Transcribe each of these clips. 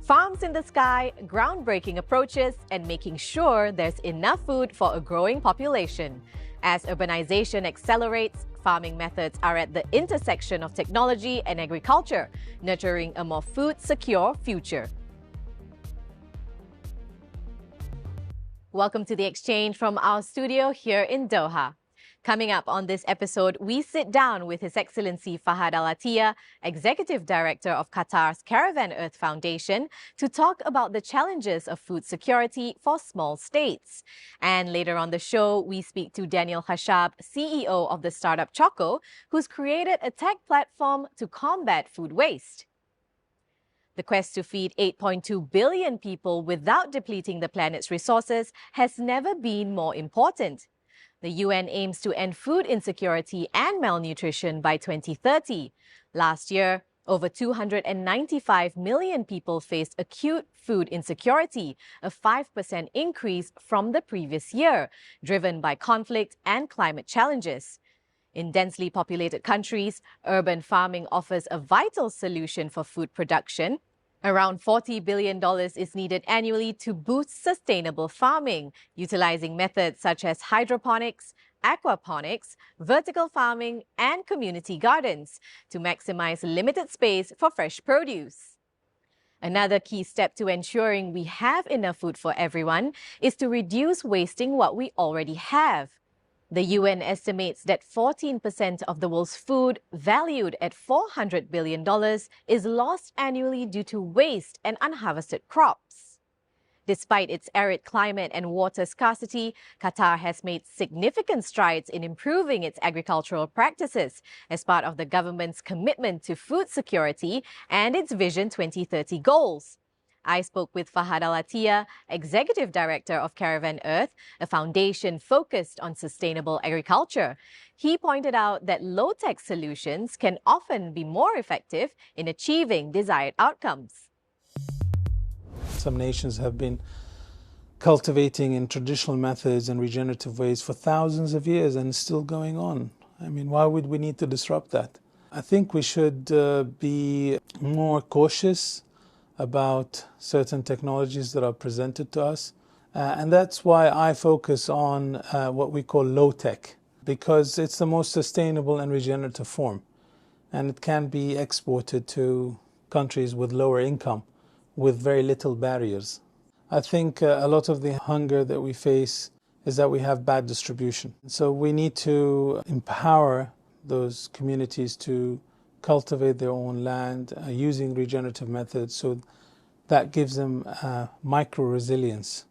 Farms in the sky, groundbreaking approaches, and making sure there's enough food for a growing population. As urbanization accelerates, farming methods are at the intersection of technology and agriculture, nurturing a more food-secure future. Welcome to The Exchange from our studio here in Doha. Coming up on this episode, we sit down with His Excellency Fahad Al-Attiyah, Executive Director of Qatar's Caravan Earth Foundation, to talk about the challenges of food security for small states. And later on the show, we speak to Daniel Khashab, CEO of the startup Choco, who's created a tech platform to combat food waste. The quest to feed 8.2 billion people without depleting the planet's resources has never been more important. The UN aims to end food insecurity and malnutrition by 2030. Last year, over 295 million people faced acute food insecurity, a 5% increase from the previous year, driven by conflict and climate challenges. In densely populated countries, urban farming offers a vital solution for food production. Around $40 billion is needed annually to boost sustainable farming, utilizing methods such as hydroponics, aquaponics, vertical farming, and community gardens to maximize limited space for fresh produce. Another key step to ensuring we have enough food for everyone is to reduce wasting what we already have. The UN estimates that 14% of the world's food, valued at $400 billion, is lost annually due to waste and unharvested crops. Despite its arid climate and water scarcity, Qatar has made significant strides in improving its agricultural practices as part of the government's commitment to food security and its Vision 2030 goals. I spoke with Fahad Al-Attiyah, Executive Director of Caravan Earth, a foundation focused on sustainable agriculture. He pointed out that low-tech solutions can often be more effective in achieving desired outcomes. Some nations have been cultivating in traditional methods and regenerative ways for thousands of years, and it's still going on. I mean, why would we need to disrupt that? I think we should be more cautious about certain technologies that are presented to us. And that's why I focus on what we call low-tech, because it's the most sustainable and regenerative form. And it can be exported to countries with lower income, with very little barriers. I think a lot of the hunger that we face is that we have bad distribution. So we need to empower those communities to cultivate their own land using regenerative methods, so that gives them micro-resilience.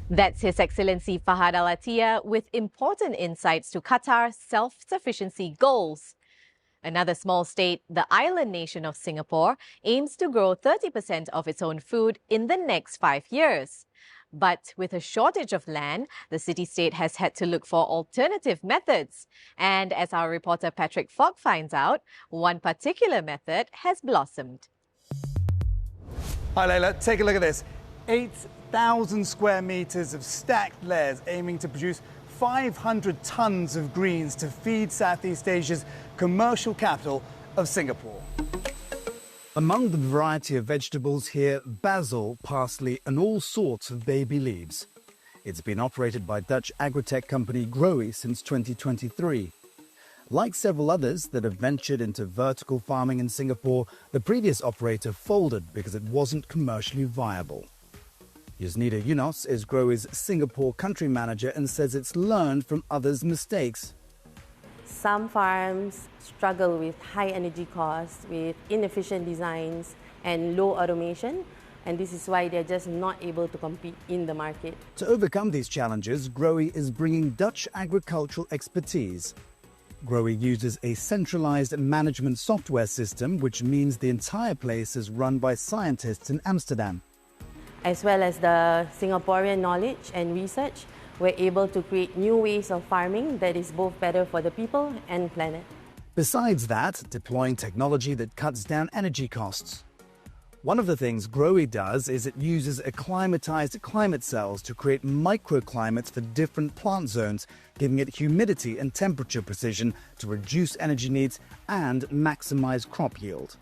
That's His Excellency Fahad Al-Attiyah with important insights to Qatar's self-sufficiency goals. Another small state, the island nation of Singapore, aims to grow 30% of its own food in the next 5 years. But with a shortage of land, the city-state has had to look for alternative methods. And as our reporter Patrick Fogg finds out, one particular method has blossomed. Hi Layla, take a look at this. 8,000 square meters of stacked layers aiming to produce 500 tons of greens to feed Southeast Asia's commercial capital of Singapore. Among the variety of vegetables here, basil, parsley and all sorts of baby leaves. It's been operated by Dutch agritech company Growy since 2023. Like several others that have ventured into vertical farming in Singapore, the previous operator folded because it wasn't commercially viable. Yasnida Yunos is Growy's Singapore country manager and says it's learned from others' mistakes. Some farms struggle with high energy costs, with inefficient designs and low automation, and this is why they're just not able to compete in the market. To overcome these challenges, Growy is bringing Dutch agricultural expertise. Growy uses a centralized management software system, which means the entire place is run by scientists in Amsterdam. As well as the Singaporean knowledge and research, we're able to create new ways of farming that is both better for the people and planet. Besides that, deploying technology that cuts down energy costs. One of the things Growy does is it uses acclimatized climate cells to create microclimates for different plant zones, giving it humidity and temperature precision to reduce energy needs and maximize crop yield.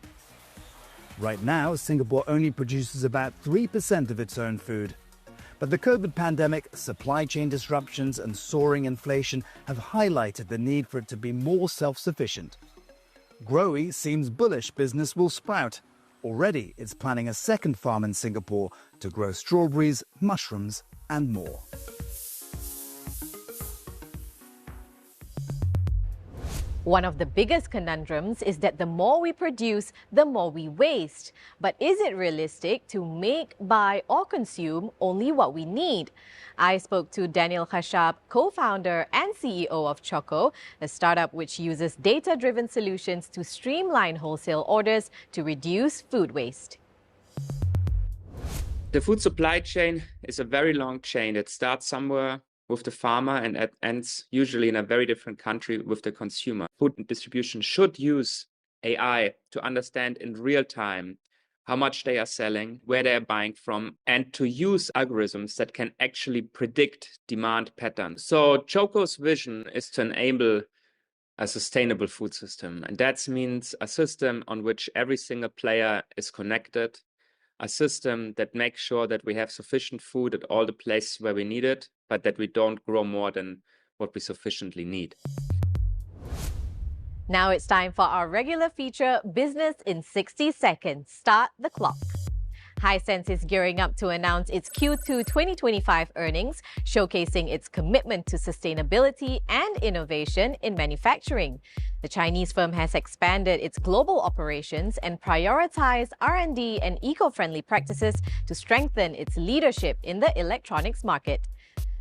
Right now, Singapore only produces about 3% of its own food. But the COVID pandemic, supply chain disruptions and soaring inflation have highlighted the need for it to be more self-sufficient. Growy seems bullish business will sprout. Already, it's planning a second farm in Singapore to grow strawberries, mushrooms, and more. One of the biggest conundrums is that the more we produce, the more we waste. But is it realistic to make, buy, or consume only what we need? I spoke to Daniel Khashab, co-founder and CEO of Choco, a startup which uses data-driven solutions to streamline wholesale orders to reduce food waste. The food supply chain is a very long chain. It starts somewhere with the farmer and ends usually in a very different country with the consumer. Food distribution should use AI to understand in real time how much they are selling, where they are buying from, and to use algorithms that can actually predict demand patterns. So Choco's vision is to enable a sustainable food system. And that means a system on which every single player is connected, a system that makes sure that we have sufficient food at all the places where we need it, but that we don't grow more than what we sufficiently need. Now it's time for our regular feature, Business in 60 Seconds. Start the clock. Hisense is gearing up to announce its Q2 2025 earnings, showcasing its commitment to sustainability and innovation in manufacturing. The Chinese firm has expanded its global operations and prioritized R&D and eco-friendly practices to strengthen its leadership in the electronics market.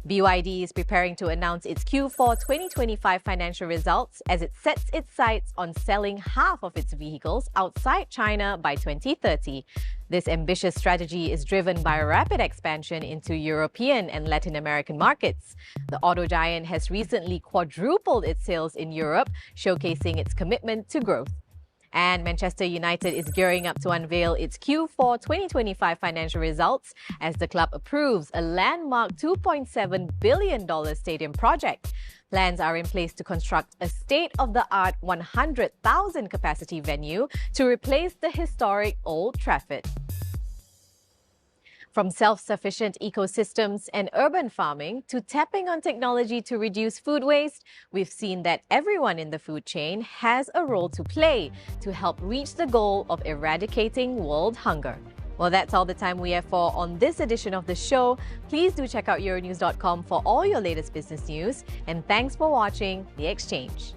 BYD is preparing to announce its Q4 2025 financial results as it sets its sights on selling half of its vehicles outside China by 2030. This ambitious strategy is driven by a rapid expansion into European and Latin American markets. The auto giant has recently quadrupled its sales in Europe, showcasing its commitment to growth. And Manchester United is gearing up to unveil its Q4 2025 financial results as the club approves a landmark $2.7 billion stadium project. Plans are in place to construct a state-of-the-art 100,000 capacity venue to replace the historic Old Trafford. From self-sufficient ecosystems and urban farming to tapping on technology to reduce food waste, we've seen that everyone in the food chain has a role to play to help reach the goal of eradicating world hunger. Well, that's all the time we have for on this edition of the show. Please do check out Euronews.com for all your latest business news. And thanks for watching The Exchange.